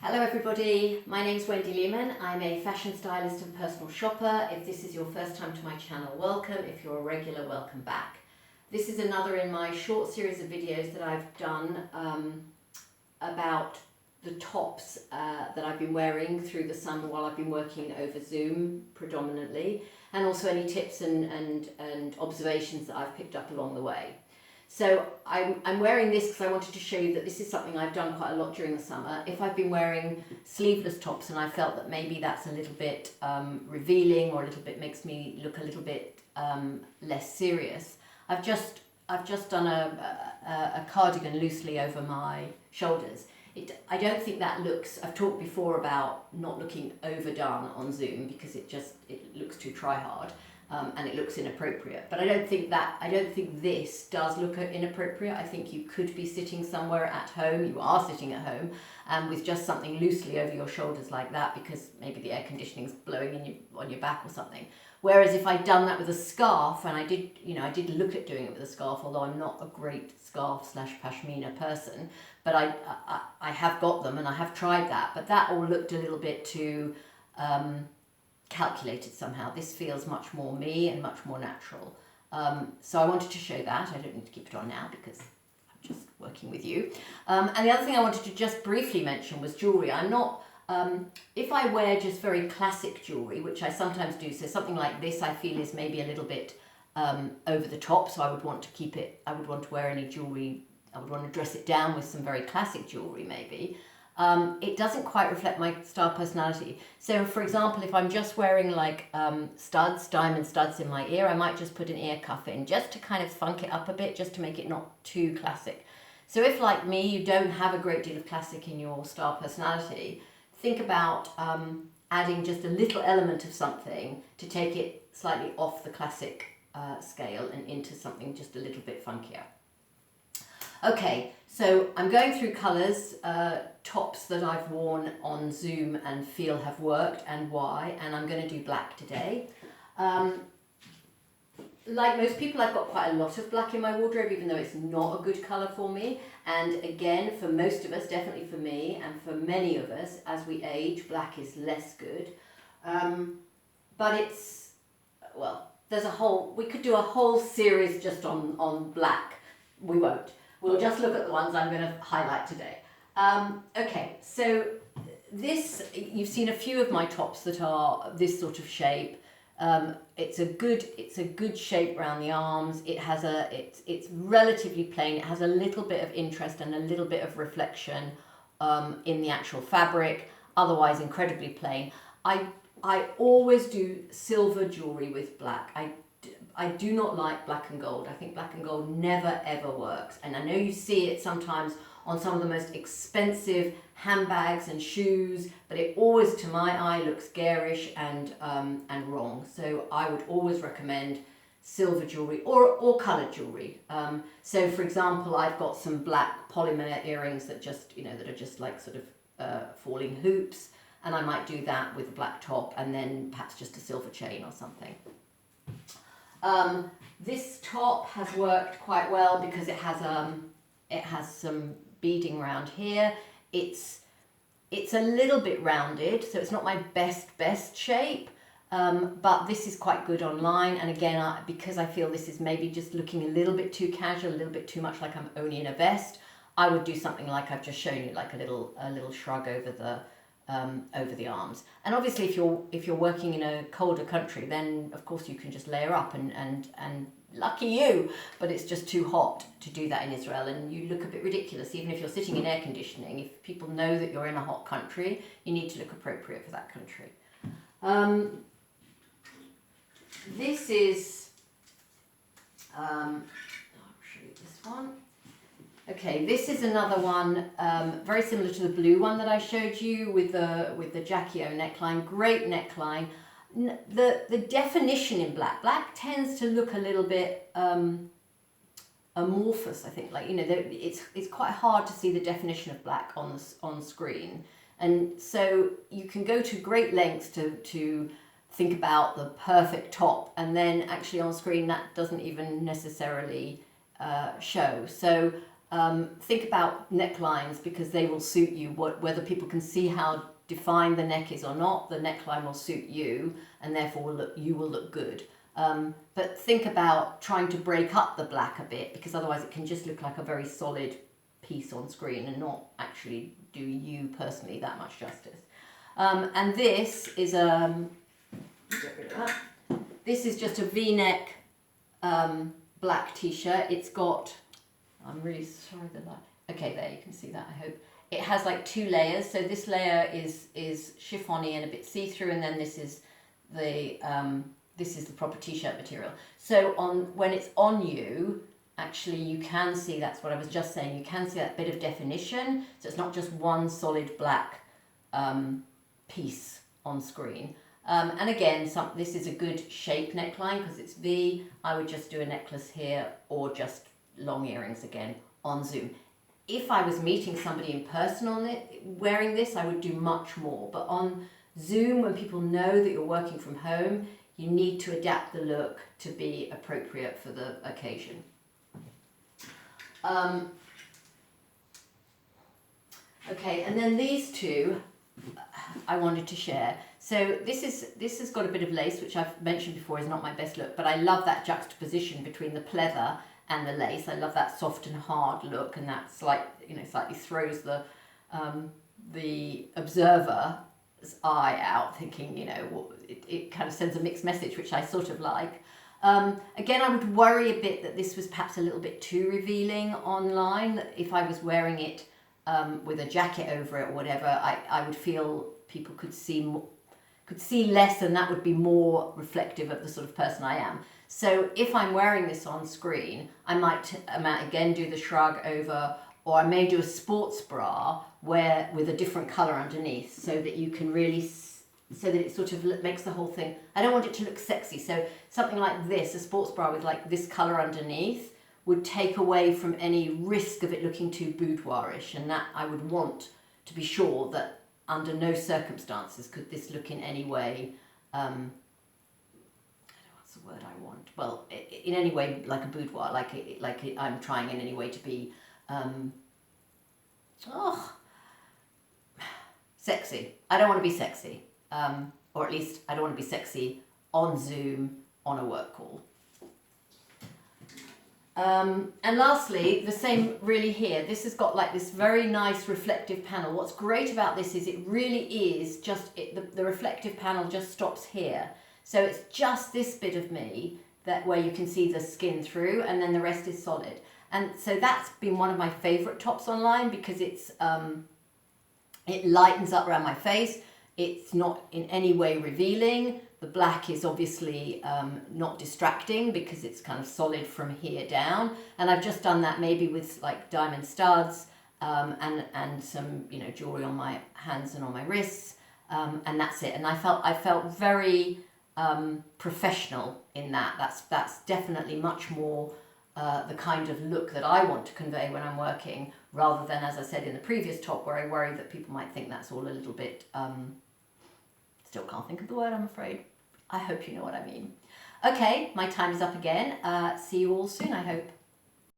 Hello everybody, my name's Wendy Lehman. I'm a fashion stylist and personal shopper. If this is your first time to my channel, welcome. If you're a regular, welcome back. This is another in my short series of videos that I've done about the tops that I've been wearing through the summer while I've been working over Zoom predominantly, and also any tips and observations that I've picked up along the way. So I'm wearing this because I wanted to show you that this is something I've done quite a lot during the summer. If I've been wearing sleeveless tops and I felt that maybe that's a little bit revealing or a little bit makes me look a little bit less serious, I've just done a cardigan loosely over my shoulders. I don't think that looks, I've talked before about not looking overdone on Zoom because it looks too try hard. And it looks inappropriate, but I don't think this does look inappropriate. I think you could be sitting somewhere at home, you are sitting at home, with just something loosely over your shoulders like that because maybe the air conditioning's blowing on your back or something. Whereas if I'd done that with a scarf, and I did look at doing it with a scarf, although I'm not a great scarf / pashmina person, but I have got them and I have tried that, but that all looked a little bit too calculated somehow. This feels much more me and much more natural. So I wanted to show that. I don't need to keep it on now because I'm just working with you. And the other thing I wanted to just briefly mention was jewellery. I'm not, if I wear just very classic jewellery, which I sometimes do, so something like this I feel is maybe a little bit over the top, so I would want to keep it, I would want to wear any jewellery, I would want to dress it down with some very classic jewellery maybe. It doesn't quite reflect my style personality. So for example, if I'm just wearing like studs, diamond studs in my ear, I might just put an ear cuff in just to kind of funk it up a bit, just to make it not too classic. So if like me, you don't have a great deal of classic in your style personality, think about adding just a little element of something to take it slightly off the classic scale and into something just a little bit funkier. Okay, so I'm going through colours, tops that I've worn on Zoom and feel have worked and why, and I'm going to do black today. Like most people, I've got quite a lot of black in my wardrobe, even though it's not a good colour for me. And again, for most of us, definitely for me, and for many of us, as we age, black is less good. But it's, well, we could do a whole series just on black. We won't. We'll just look at the ones I'm going to highlight today. Okay, so this, you've seen a few of my tops that are this sort of shape. It's a good shape around the arms. It's relatively plain. It has a little bit of interest and a little bit of reflection in the actual fabric. Otherwise, incredibly plain. I always do silver jewelry with black. I do not like black and gold. I think black and gold never ever works. And I know you see it sometimes on some of the most expensive handbags and shoes, but it always, to my eye, looks garish and wrong. So I would always recommend silver jewelry or coloured jewelry. So for example, I've got some black polymer earrings that that are just like sort of falling hoops, and I might do that with a black top and then perhaps just a silver chain or something. This top has worked quite well because it has some beading around here. It's a little bit rounded, so it's not my best shape, but this is quite good online. And again, because I feel this is maybe just looking a little bit too casual, a little bit too much like I'm only in a vest, I would do something like I've just shown you, like a little shrug over the arms. And obviously if you're working in a colder country, then of course you can just layer up and lucky you, but it's just too hot to do that in Israel and you look a bit ridiculous even if you're sitting in air conditioning. If people know that you're in a hot country, you need to look appropriate for that country. This is I'll show you this one. Okay, this is another one, very similar to the blue one that I showed you with the Jackie O neckline. Great neckline. The definition in black tends to look a little bit amorphous. I think, like it's quite hard to see the definition of black on screen, and so you can go to great lengths to think about the perfect top, and then actually on screen that doesn't even necessarily show. So think about necklines because they will suit you. Whether people can see how defined the neck is or not, the neckline will suit you, and therefore you will look good. But think about trying to break up the black a bit, because otherwise it can just look like a very solid piece on screen and not actually do you personally that much justice. And this is this is just a V-neck black t-shirt. It's got, I'm really sorry the light. Okay, there you can see that, I hope. It has like 2 layers. So this layer is chiffony and a bit see-through, and then this is the proper t-shirt material. So when it's on you, actually you can see, that's what I was just saying, you can see that bit of definition. So it's not just one solid black piece on screen. And again, this is a good shape neckline because it's V. I would just do a necklace here or just long earrings again on Zoom. If I was meeting somebody in person on it, wearing this, I would do much more. But on Zoom, when people know that you're working from home, you need to adapt the look to be appropriate for the occasion. Okay, and then these two I wanted to share. So this has got a bit of lace, which I've mentioned before is not my best look, but I love that juxtaposition between the pleather and the lace. I love that soft and hard look, and that slightly throws the observer's eye out, thinking, it kind of sends a mixed message, which I sort of like. Again, I would worry a bit that this was perhaps a little bit too revealing online. If I was wearing it with a jacket over it or whatever, I would feel people could see less, and that would be more reflective of the sort of person I am. So if I'm wearing this on screen, I might again do the shrug over, or I may do a sports bra with a different colour underneath, so that you can really, so that it sort of makes the whole thing, I don't want it to look sexy, so something like this, a sports bra with like this colour underneath, would take away from any risk of it looking too boudoirish, and that I would want to be sure that under no circumstances could this look in any way, I don't know what's the word I want, well, in any way like a boudoir, like I'm trying in any way to be sexy. I don't want to be sexy, or at least I don't want to be sexy on Zoom on a work call. And lastly, the same really here. This has got like this very nice reflective panel. What's great about this is it really is just, the reflective panel just stops here. So it's just this bit of me where you can see the skin through, and then the rest is solid. And so that's been one of my favourite tops online, because it lightens up around my face. It's not in any way revealing. The black is obviously not distracting because it's kind of solid from here down. And I've just done that maybe with like diamond studs and some jewellery on my hands and on my wrists, and that's it. And I felt very professional in that. That's definitely much more the kind of look that I want to convey when I'm working, rather than, as I said in the previous top, where I worry that people might think that's all a little bit, still can't think of the word, I'm afraid. I hope you know what I mean. Okay, my time is up again. See you all soon, I hope.